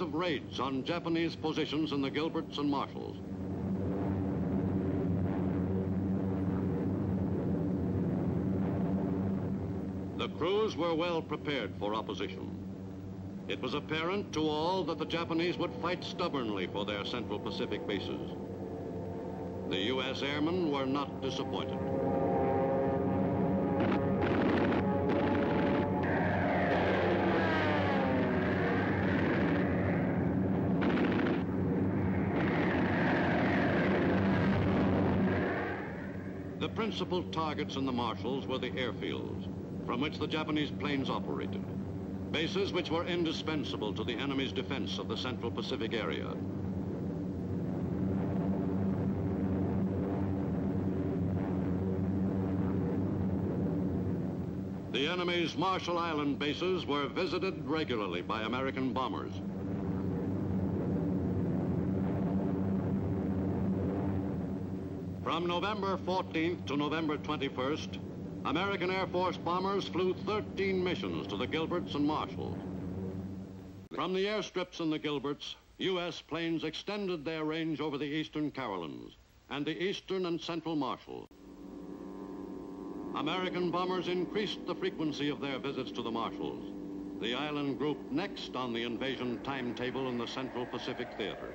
of raids on Japanese positions in the Gilberts and Marshalls. The crews were well prepared for opposition. It was apparent to all that the Japanese would fight stubbornly for their Central Pacific bases. The U.S. airmen were not disappointed. The principal targets in the Marshalls were the airfields, from which the Japanese planes operated, bases which were indispensable to the enemy's defense of the Central Pacific area. The enemy's Marshall Island bases were visited regularly by American bombers. From November 14th to November 21st, American Air Force bombers flew 13 missions to the Gilberts and Marshalls. From the airstrips in the Gilberts, U.S. planes extended their range over the Eastern Carolines and the Eastern and Central Marshalls. American bombers increased the frequency of their visits to the Marshalls, the island group next on the invasion timetable in the Central Pacific Theater.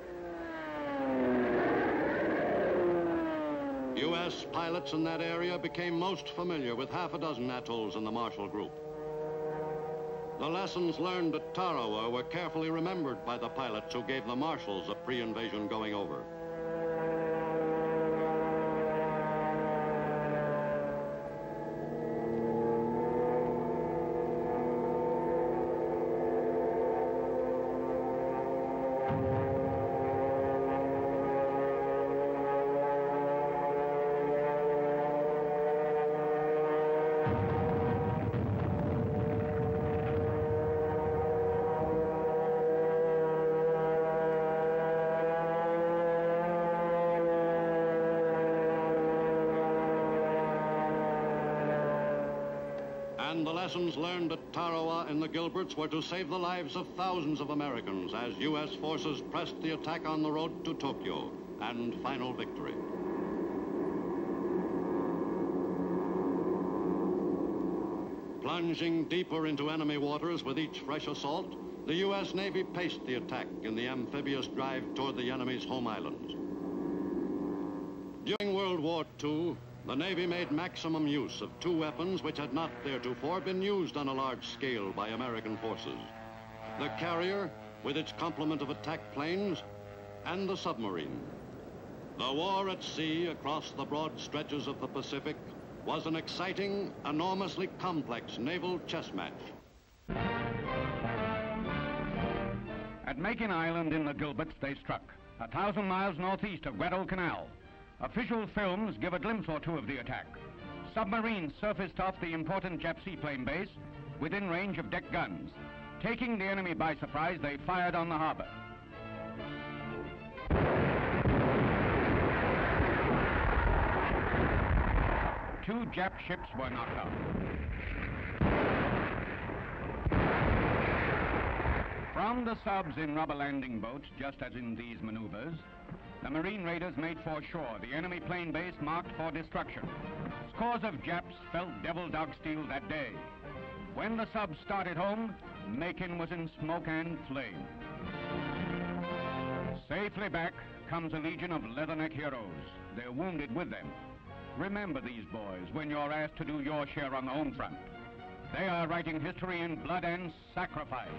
U.S. pilots in that area became most familiar with half a dozen atolls in the Marshall Group. The lessons learned at Tarawa were carefully remembered by the pilots who gave the Marshalls a pre-invasion going over. And the lessons learned at Tarawa in the Gilberts were to save the lives of thousands of Americans as U.S. forces pressed the attack on the road to Tokyo and final victory. Plunging deeper into enemy waters with each fresh assault, the U.S. Navy paced the attack in the amphibious drive toward the enemy's home islands. During World War II, the Navy made maximum use of two weapons which had not theretofore been used on a large scale by American forces: the carrier, with its complement of attack planes, and the submarine. The war at sea across the broad stretches of the Pacific was an exciting, enormously complex naval chess match. At Makin Island in the Gilberts they struck, 1,000 miles northeast of Guadalcanal. Official films give a glimpse or two of the attack. Submarines surfaced off the important Jap seaplane base within range of deck guns. Taking the enemy by surprise, they fired on the harbor. Two Jap ships were knocked out. From the subs in rubber landing boats, just as in these maneuvers, the Marine raiders made for shore, the enemy plane base marked for destruction. Scores of Japs felt devil dog steel that day. When the subs started home, Makin was in smoke and flame. Safely back comes a legion of leatherneck heroes. They're wounded with them. Remember these boys when you're asked to do your share on the home front. They are writing history in blood and sacrifice.